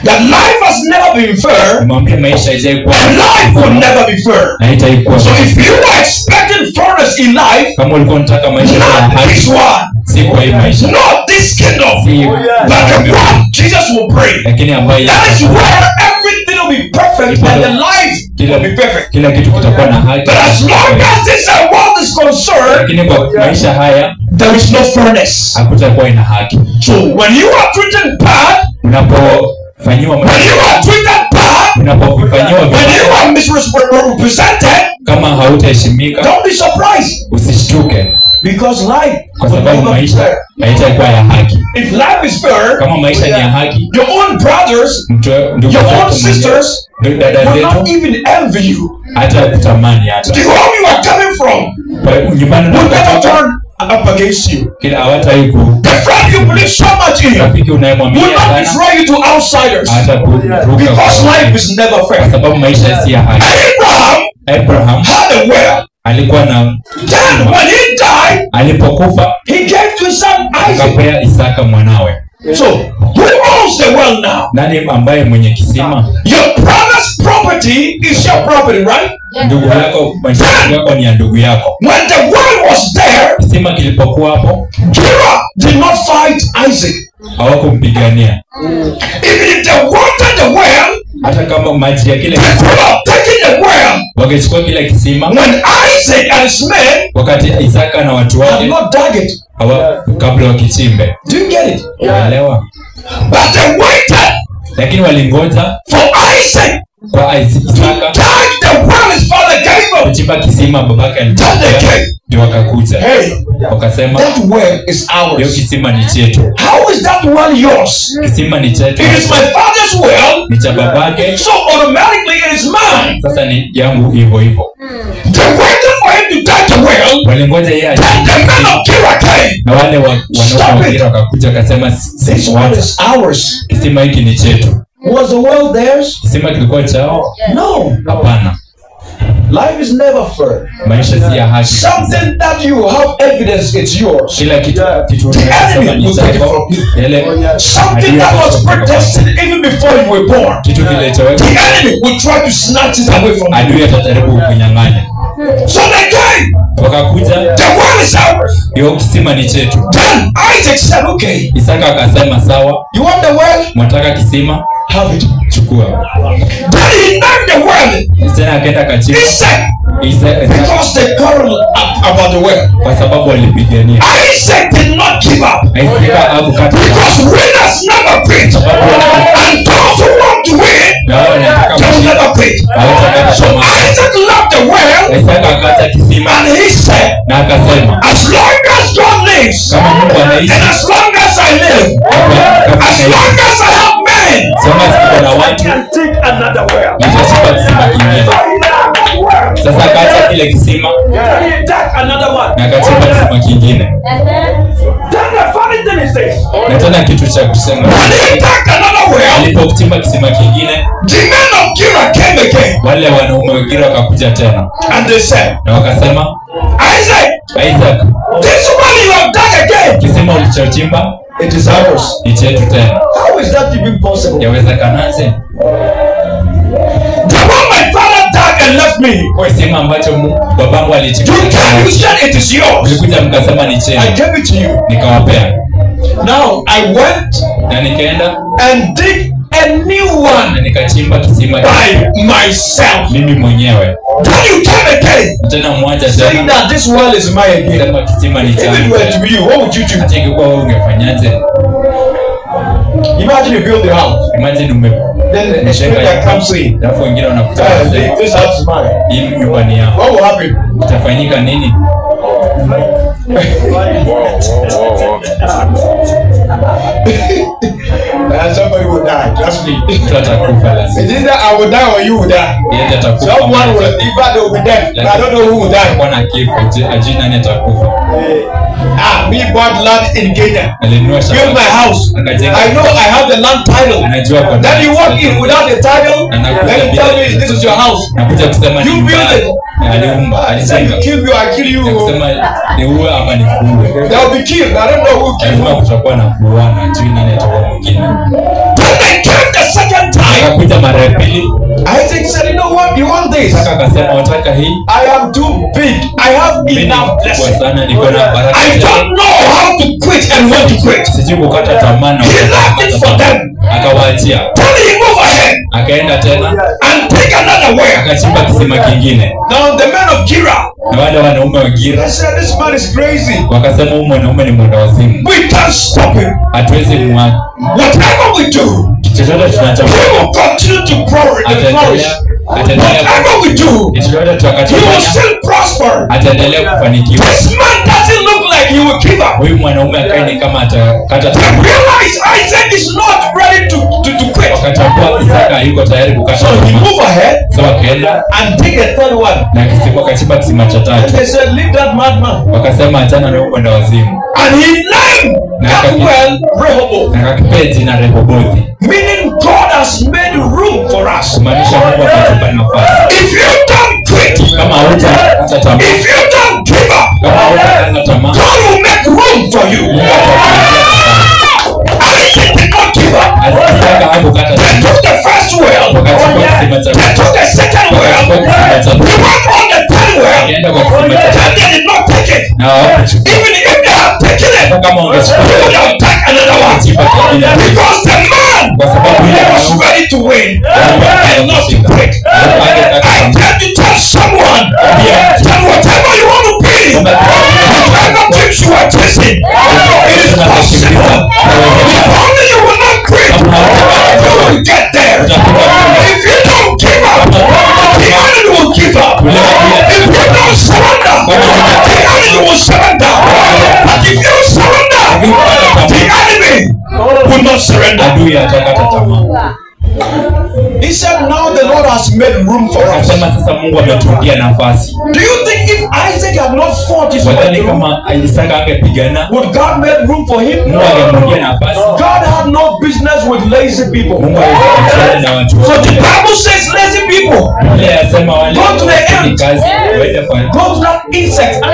S1: That life has never been fair.
S2: Mwambie maisha haijaikuwa,
S1: And life will never be fair.
S2: na haitaikuwa.
S1: So if you are expecting fairness in life,
S2: Kama ulikuwa unataka maisha ya
S1: not this
S2: haki,
S1: one,
S2: si kwa hii maisha,
S1: not this kingdom,
S2: si
S1: but the one Jesus will bring.
S2: lakini ambayo
S1: That is where everything will be perfect and the life will be perfect.
S2: kila kitu kitakuwa na haki.
S1: But as long as this world is concerned,
S2: Lakini kwa maisha haya
S1: there is no fairness.
S2: hakutakuwa ina haki.
S1: So when you are treated bad,
S2: Unapofanyiwa
S1: when you are treated bad,
S2: unapofanyiwa
S1: when
S2: vibaya,
S1: you are misrepresented,
S2: kama hautaheshimika,
S1: don't be surprised,
S2: usishtuke,
S1: because life
S2: kwa
S1: will
S2: sababu
S1: never be
S2: maisha
S1: fair.
S2: haitakuwa ya haki.
S1: If life is fair,
S2: Kama maisha ni ya haki,
S1: your own brothers,
S2: ndugu
S1: your own
S2: zetu,
S1: sisters
S2: dada
S1: will not
S2: zetu,
S1: even envy you.
S2: hata kutamani, hata
S1: The home you are coming from
S2: nyumbani
S1: will never
S2: unapotoka,
S1: turn up against you.
S2: kila hawatawahi
S1: The friend you believe so much in
S2: rafiki
S1: will
S2: unayemwaminia
S1: not
S2: sana,
S1: betray you to outsiders,
S2: hata kuruka,
S1: because life is never
S2: kwa
S1: fair.
S2: sababu maisha si ya haki.
S1: Abraham
S2: Abraham
S1: had a well.
S2: alikuwa na,
S1: Then when he died,
S2: alipokufa
S1: he gave to his son Isaac.
S2: akapea Isaka mwanawe.
S1: So who owns the well now?
S2: Nani ambaye mwenye kisima?
S1: Your brother's property is your property, right?
S2: Ndugu yako, maisha yako ni ya ndugu yako.
S1: When the well was there,
S2: Kisima kilipokuwa hapo,
S1: Terah did not fight Isaac.
S2: hawakumpigania.
S1: Even if they wanted the well,
S2: Hata kama maji ya kile
S1: they
S2: kisima,
S1: could have taken the well.
S2: wangechukua kile kisima.
S1: When Isaac and his men
S2: Wakati Isaka na watu
S1: had
S2: wake
S1: not dug it.
S2: kabla wakichimbe,
S1: Do you get it?
S2: unaelewa?
S1: But they waited
S2: Lakini walingoja
S1: for Isaac
S2: kwa Isaka
S1: to dig the well his father gave him.
S2: kuchimba kisima babake
S1: Then they
S2: alichimba,
S1: came.
S2: ndio wakakuja
S1: Hey,
S2: wakasema,
S1: that well is
S2: hiyo
S1: ours.
S2: kisima ni chetu.
S1: How is that well yours?
S2: Kisima ni chetu,
S1: It is my father's well,
S2: ni cha babake,
S1: so automatically it is mine.
S2: sasa ni yangu hivyo hivyo.
S1: They waited for him to dig the well.
S2: Walingoja yeye
S1: Then
S2: achimbe
S1: the men of Terah came.
S2: na wale wanaowagira wakakuja wakasema,
S1: This well is ours.
S2: kisima hiki ni chetu.
S1: Was the well theirs?
S2: Kisima kilikuwa chao?
S1: No.
S2: Hapana.
S1: Life is never fair.
S2: Maisha si ya haki.
S1: Something that you have evidence it's yours.
S2: Kila kitu
S1: The enemy will take it from you.
S2: yale
S1: Something that was predestined even before you were born.
S2: kitu kilichowekwa,
S1: The enemy will try to snatch it away from you.
S2: adui atajaribu kunyang'anya.
S1: So they came.
S2: Wakakuja,
S1: The well is ours.
S2: hiyo kisima ni chetu.
S1: Then Isaac said, okay,
S2: Isaka akasema sawa,
S1: you want the well?
S2: mwataka kisima,
S1: Have it.
S2: chukua.
S1: Then he named the well
S2: Tena akaenda akachimba
S1: Isaac because they quarreled about the well.
S2: kwa sababu walipigania.
S1: Isaac did not give up
S2: Isaka hakukata
S1: because winners never quit. And those who want to win,
S2: na wao wanataka
S1: they will
S2: kushinda.
S1: never quit.
S2: Hawatakata
S1: So
S2: tamaa.
S1: Isaac loved the well
S2: Isaka akaacha kisima
S1: and he said,
S2: na akasema,
S1: as long as God lives
S2: kama Mungu
S1: and
S2: anaishi,
S1: as long as I live,
S2: kama
S1: as
S2: anaishi,
S1: long as I have men,
S2: kama siko na watu,
S3: Take another well.
S2: nitachimba kisima kingine. Sasa akaacha kile kisima
S3: Take another one.
S2: na akachimba kisima kingine.
S3: Then the funny thing is this.
S2: Na tena kitu cha kusema,
S1: when he dug another well,
S2: alipochimba kisima kingine,
S1: the men of Terah came again
S2: wale wanaume wengine wakakuja tena
S1: and they said,
S2: na wakasema,
S1: Isaac,
S2: Isaac,
S1: this one you have dug again,
S2: kisima ulichochimba
S1: it is ours.
S2: ni chetu tena.
S1: How is that even possible?
S2: Yawezekanaje?
S1: The one my father dug and left me,
S2: Kisima ambacho babangu alichimba,
S1: you came, you said it is yours.
S2: mlikuja mkasema ni
S1: I
S2: chenu,
S1: gave it to you.
S2: nikawapea.
S1: Now I went
S2: Na nikaenda
S1: and dig a new
S2: na
S1: one
S2: nikachimba kisima
S1: by myself.
S2: mimi mwenyewe.
S1: Then you came again,
S2: Tena mmoja
S1: saying
S2: tena
S1: that this well is mine again.
S2: sema kisima ni
S1: If it
S2: changu.
S1: were to be you, what would you do?
S2: Hata ingekuwa wewe ungefanyaje?
S1: Imagine you build a house,
S2: Imagine
S1: then a stranger comes in,
S2: alafu wengine wanakuja wanasema,
S1: this house is mine.
S2: hii nyumba ni yako.
S1: What will happen?
S2: Itafanyika nini?
S1: Somebody will die. Trust me.
S2: Mtu atakufa
S1: It
S2: lazima.
S1: is either I will die or you will die.
S2: Yeye atakufa.
S1: Someone will, in fact, they will be dead. But I don't know who will die.
S2: Bwana kifo, ajui nani atakufa.
S1: Me bought land in Kenya.
S2: Alinunua
S1: Build
S2: shamba.
S1: my house.
S2: Akajenga.
S1: I know I have the land title.
S2: Anajua kwa
S1: Then you walk in without the title. Then you tell me this is your house.
S2: Nakuja kusema
S1: You
S2: ni
S1: build
S2: mbaya.
S1: it.
S2: Aliumba, alijenga.
S1: You kill you, I kill you.
S2: Kusema ni uwe ama ni kuue.
S1: They'll be killed. I don't know who killed
S2: Lazima
S1: who.
S2: kutakuwa na kuuana, ajui nani atakuwa mwingine.
S1: Then they came the second time.
S2: Akakuja mara ya pili.
S1: Isaac said, you know what? You want this?
S2: Saka akasema wataka hii.
S1: I am too big. I have
S2: Mimi
S1: enough
S2: kwa
S1: blessing.
S2: sana niko na baraka.
S1: I don't know how to quit and when to quit.
S2: Sijui kukata tamaa na
S1: He left it for them.
S2: akawaachia.
S1: Then he move ahead
S2: Akaenda tena
S1: and take another way.
S2: akachimba kisima kingine.
S1: Now the men of Kira,
S2: Na wale wanaume wa
S1: they
S2: Gira
S1: said this man is crazy.
S2: wakasema huyu mwanaume ni mwenda wazimu.
S1: We can't stop him.
S2: Hatuwezi mwacha.
S1: Whatever we do,
S2: Chochote
S1: we
S2: tunachofanya
S1: will continue to flourish. Whatever we do,
S2: chochote
S1: he will
S2: tutakachofanya
S1: still prosper.
S2: ataendelea kufanikiwa.
S1: This man doesn't look like he will give up.
S2: Huyu mwanaume akaini kama atakata
S1: They
S2: tamaa.
S1: realize Isaac is not ready to quit.
S2: Wakatambua Isaka hayuko tayari kukata
S1: So he
S2: tamaa.
S1: move ahead
S2: So akaenda
S1: and take the third one.
S2: na kisima, akachimba kisima cha
S1: And
S2: tatu.
S1: they said, leave that madman.
S2: Wakasema achana na huyu mwenda wazimu.
S1: And he named that well Rehoboth.
S2: Na akakipea jina Rehobothi.
S1: Meaning God has made room for us.
S2: Kumaanisha Mungu ametupa nafasi.
S1: If you don't quit,
S2: Kama hutakata tamaa,
S1: if you don't give up,
S2: kama hutakata tamaa,
S1: God will make room for you. Isaac did not give up.
S2: Isaka hakukata
S1: They
S2: tamaa.
S1: took the first well.
S2: Wakachukua kisima cha
S1: They took the second well.
S2: kisima cha
S1: They went on the third well.
S2: Wakaenda kwa kisima cha
S1: And they did not take it.
S2: na hawakuchukua.
S1: Even if they had taken it,
S2: Hata kama
S1: they would
S2: wangechukua
S1: have taken another one.
S2: kisima kingine.
S1: Because the man
S2: Kwa sababu yule
S1: was
S2: mwanaume
S1: ready to win and not to quit. I tend to tell someone that whatever you want to be, whatever dreams you are chasing, it is possible. If only you will not quit, you will get there. If you don't give up, the enemy will give up. If you don't surrender, the enemy will surrender. But if you surrender, the enemy will not surrender.
S2: Adui atakata tamaa.
S1: He said, now the Lord has made room for us.
S2: Akasema sasa Mungu ametuundia nafasi.
S1: Do you think if Isaac had not fought his way
S2: Wadhani
S1: through,
S2: kama Isaka angepigana,
S1: would God make room for him?
S2: Mungu angemuundia nafasi.
S1: God had no business with lazy people.
S2: Mungu hawezi kushindana na watu
S1: So the
S2: wote.
S1: Bible says lazy people,
S2: Biblia yasema wale
S1: Go to the
S2: wafanya
S1: end.
S2: kazi waende kwa
S1: go to that insect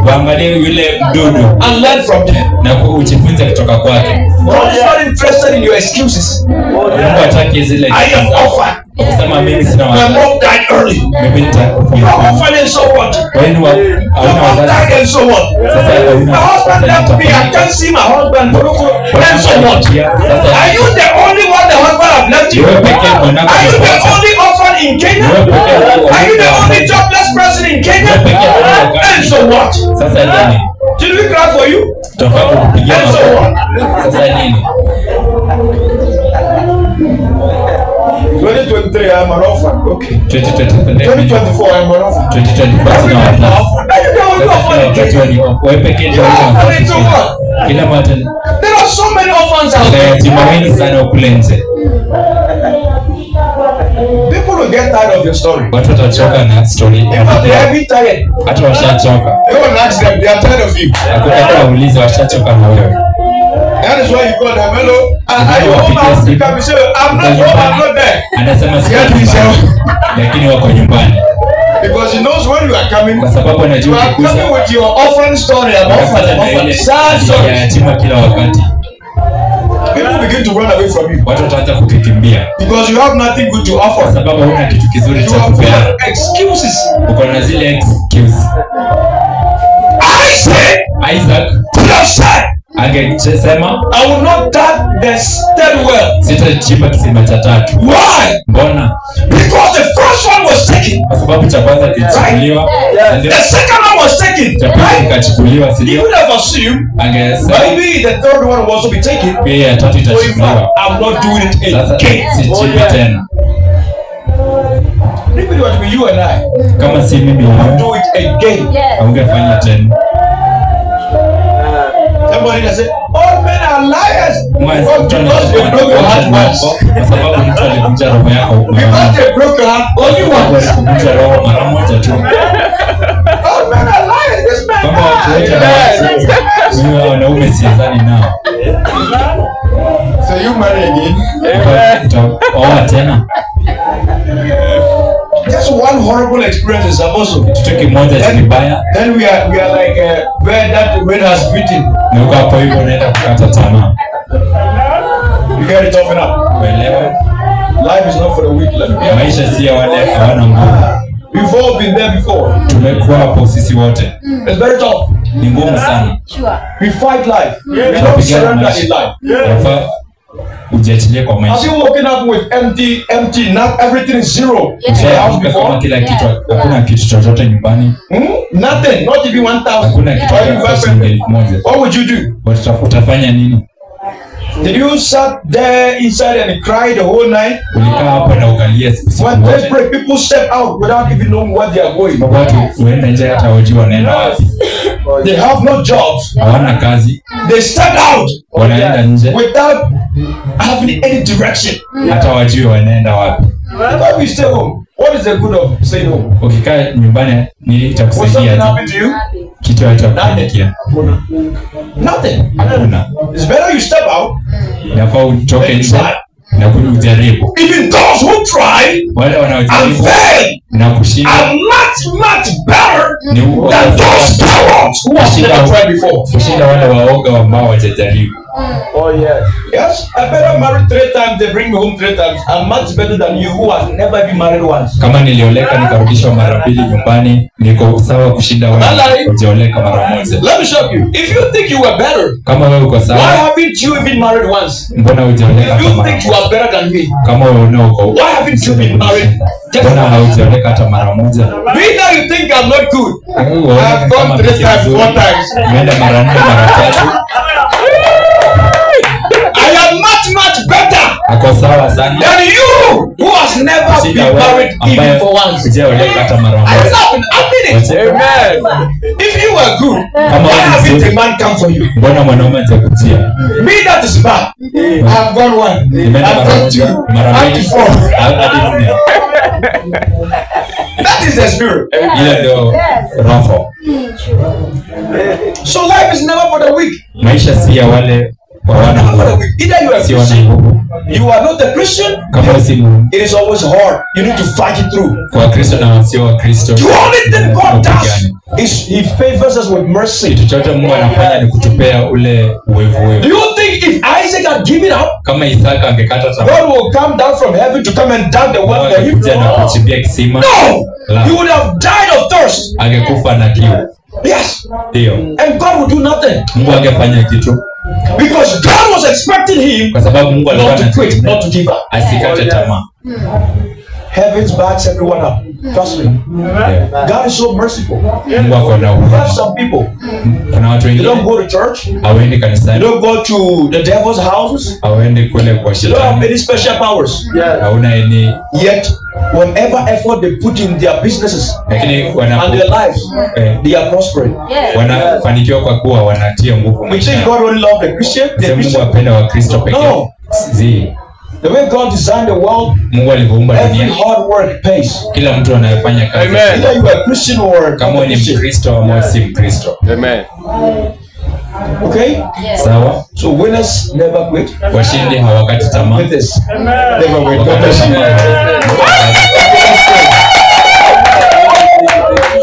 S2: waangalie yule mdudu
S1: and learn from them.
S2: na ujifunze kutoka kwake.
S1: God is not interested in your excuses.
S2: Mungu hataki zile
S1: I am offered.
S2: kusema mimi sina
S1: My
S2: wazazi,
S1: mom died early.
S2: mimi
S1: You are
S2: nitakufa.
S1: orphaned and so what?
S2: Wenu
S1: Your
S2: hauna
S1: mom died
S2: wazazi.
S1: and so what?
S2: Sasa
S1: My husband left me. I can't see my husband. And so what? Are you the only one the husband have left you?
S2: Wewe pekee mwanako
S1: Are you the
S2: umepata.
S1: only orphan in Kenya?
S2: Wewe pekee
S1: Are you the
S2: umepata.
S1: only jobless person in Kenya?
S2: Wewe pekee umepata.
S1: And so what?
S2: Sasa nini?
S1: Did we cry for you?
S2: Tutafaa kukupigia
S1: And so
S2: makofi.
S1: what?
S2: Sasa nini?
S1: 2023, I'm an orphan. Okay.
S2: 2024
S1: I'm an orphan.
S2: 2024 sina wazazi.
S1: Are you the only orphan in Kenya?
S2: Wewe pekee ndio kila mata
S1: There are so many orphans out there.
S2: yatima wengi sana kule nje.
S1: People will get tired of your story.
S2: Watu watachoka na story
S1: In fact, they are even tired.
S2: hata washachoka.
S1: Go and ask them, they are tired of you.
S2: Hata waulize washachoka na wewe.
S1: That is why you call them, hello. Are you home? You can be saying, I'm not home, I'm not there.
S2: Anasema siko
S1: Yeah, please,
S2: nyumbani, lakini wako nyumbani
S1: Because he knows when you are coming,
S2: kwa sababu
S1: you
S2: anajua
S1: are
S2: ukikuja
S1: coming with your orphan story. I'm
S2: unapata na
S1: orphan.
S2: ile
S1: Sad
S2: ya
S1: story.
S2: yatima kila wakati.
S1: People begin to run away from you
S2: Watu wataanza kukikimbia
S1: because you have nothing good to
S2: kwa
S1: offer.
S2: sababu huna kitu kizuri
S1: You
S2: cha
S1: have
S2: kupeana.
S1: excuses.
S2: Uko na zile excuse. Isaac
S1: Could have said,
S2: angesema
S1: I will not dig the third well.
S2: sitachimba kisima cha tatu.
S1: Why?
S2: Mbona?
S1: Because the first one was taken.
S2: Kwa sababu cha kwanza kilichukuliwa, na ndio
S1: The second one was taken.
S2: cha pili
S1: Right?
S2: kikachukuliwa, si
S1: You
S2: ndio?
S1: would have assumed
S2: Angesema
S1: maybe the third one will also be taken.
S2: pia ya tatu
S1: So in
S2: itachukuliwa.
S1: fact, I'm not doing it
S2: Sasa
S1: again.
S2: sichimbi tena.
S1: Maybe it would be you and I.
S2: Kama si mimi
S1: Do it again.
S2: haungefanya tena.
S1: Somebody can say, all men are are liars
S2: Mwanzo
S1: because they broke your heart once.
S2: kwa sababu mtu alivunja roho yako
S1: Because they broke your heart only once.
S2: alivunja roho mara moja tu.
S1: Oh man, are liars. This man
S2: Kama watu wote
S1: lies.
S2: huyo wanaume siezani nao.
S1: So you marry again.
S2: Utaoa tena.
S1: Just one horrible experience is also.
S2: Kitu kimoja cha kibaya
S1: Then we are like where that wind has beaten.
S2: na uko hapo hivyo unaenda kukata tamaa.
S1: You get it toughen up.
S2: Uelewe
S1: Life is not for the weak. Let me be honest.
S2: maisha si ya wale hawana nguvu.
S1: We've all been there before.
S2: Tumekuwa hapo sisi wote.
S1: It's very tough.
S2: Ni ngumu sana.
S1: We fight life. We don't
S2: Tunapigana
S1: surrender in
S2: maisha.
S1: life.
S2: Unafaa ujiachilie kwa
S1: Have
S2: maisha.
S1: you woken up with empty? Not everything is zero. In the house
S2: Ushaamka kama
S1: before?
S2: kila kitu, hakuna kitu chochote nyumbani,
S1: Nothing. Not even 1,000.
S2: hakuna kitu
S1: Or even
S2: hata shilingi
S1: 500.
S2: 1,000.
S1: What would you do?
S2: Utafanya nini?
S1: Did you sat there inside and cry the whole night?
S2: Ulikaa hapo na ukalia siku
S1: When
S2: moja.
S1: desperate people step out without even knowing what they are going.
S2: Watu huenda nje hata wajua wanaenda wapi.
S1: They have no jobs.
S2: Hawana kazi,
S1: They step out
S2: wanaenda nje
S1: without having any direction.
S2: hata wajui wanaenda wapi.
S1: Why we stay home? What is the good of staying home?
S2: Ukikaa nyumbani nini
S1: Was
S2: itakusaidia?
S1: something
S2: aje?
S1: happen to you?
S2: Kitu haitakufikia.
S1: Nothing.
S2: Hakuna.
S1: It's better you step out
S2: Inafaa utoke nje na kujaribu.
S1: even those who try
S2: Wale
S1: and
S2: wanaojaribu
S1: fail
S2: na kushinda
S1: are much better
S2: ni
S1: than those cowards who have never tried before.
S2: kushinda wale waoga ambao hawajajaribu.
S3: Oh yes.
S1: Yes, I better marry 3 times, they bring me home 3 times. I'm much better than you who has never been married once.
S2: Kama nilioleka nikarudishwa mara 2 nyumbani, niko sawa kushinda wale hujaoleka mara moja.
S1: Let me shock you. If you think you were better,
S2: Kama wewe uko
S1: why
S2: sawa,
S1: haven't you been married once?
S2: mbona hujaoleka
S1: If
S2: hata
S1: you
S2: mara
S1: think you
S2: moja?
S1: are better than me,
S2: Kama wewe uko
S1: why haven't you been married? Just
S2: mbona haujaoleka hata mara moja?
S1: me now you think I'm not good.
S2: Wewe
S1: I've
S2: kama
S1: gone 3
S2: si
S1: times,
S2: mzuri.
S1: 4 times.
S2: Umeenda mara 4 mara 3.
S1: I am much better
S2: Ako sawa sana.
S1: than you who has never
S2: Kushinda
S1: been
S2: wewe
S1: married even
S2: ambaye
S1: for once.
S2: hujaoleka hata mara
S1: I
S2: moja.
S1: mean it.
S3: Amen.
S1: If you were good,
S2: Kama
S1: why
S2: wewe ni
S1: haven't
S2: mzuri,
S1: a man come for you?
S2: mbona mwanaume hajakujia?
S1: Me that is bad. I've gone 1.
S2: Nimeenda
S1: I've
S2: mara
S1: gone
S2: moja,
S1: 2.
S2: mara
S1: I've
S2: 2,
S1: gone 4.
S2: hadi 4.
S1: That is the spirit.
S2: Ile ndio roho.
S1: So life is never for the weak.
S2: Maisha si ya wale hawana
S1: Never for the
S2: nguvu.
S1: weak. Either you are a
S2: Si wana
S1: Christian,
S2: nguvu.
S1: you are not a Christian.
S2: Kama si
S1: It is always hard. You need to fight it through.
S2: kwa Kristo na wasio wa Kristo.
S1: The only thing God does
S2: Tupigane.
S1: is He favors us with mercy.
S2: Kitu chote Mungu anafanya ni kutupea ule uwevu
S1: Do
S2: wetu.
S1: you think if Isaac had given up,
S2: Kama Isaka angekata tamaa,
S1: God will come down from heaven to come and dug the well for him?
S2: angekuja na kuchimbia kisima,
S1: No! He would have died of thirst.
S2: angekufa na kiu.
S1: Yes.
S2: Ndio.
S1: And God would do nothing.
S2: Mungu angefanya kitu
S1: Because God was expecting him
S2: kwa sababu Mungu alikuwa
S1: not to quit,
S2: anategemea
S1: not to give up.
S2: asikate tamaa.
S1: Heavens backs everyone up. Trust me.
S2: Ndio.
S1: God is so merciful.
S2: Mungu ako na
S1: We have
S2: huruma.
S1: some people.
S2: Kuna watu
S1: They don't
S2: wengine
S1: go to church.
S2: hawaendi
S1: They
S2: kanisani,
S1: don't go to the devil's houses.
S2: hawaendi kule kwa
S1: They don't have
S2: shetani,
S1: any special powers.
S2: hauna any,
S1: Yet, whatever effort they put in their businesses
S2: lakini
S1: and their lives, they are prospering.
S2: wanafanikiwa kwa kuwa wanatia nguvu
S1: We think
S2: maisha.
S1: God only loves the Christian. The
S2: Mungu
S1: Christian.
S2: apenda wa Kristo pekee.
S1: No.
S2: Zi.
S1: The way God designed the world,
S2: Mungu alivyoumba
S1: every
S2: dunia,
S1: hard work pays.
S2: kila mtu anayefanya kazi.
S3: Amen.
S1: Either you are a Christian or
S2: Kama
S1: not a
S2: wewe ni
S1: Christian.
S2: Mkristo ama si Mkristo.
S3: Amen.
S1: Okay?
S2: Sawa?
S1: So winners never quit.
S2: Washindi hawakati tamaa.
S1: With this. Never quit. God
S2: Wakati
S1: bless you.
S2: tamaa.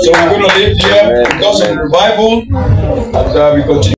S1: So we're going to live here because of the revival and we continue.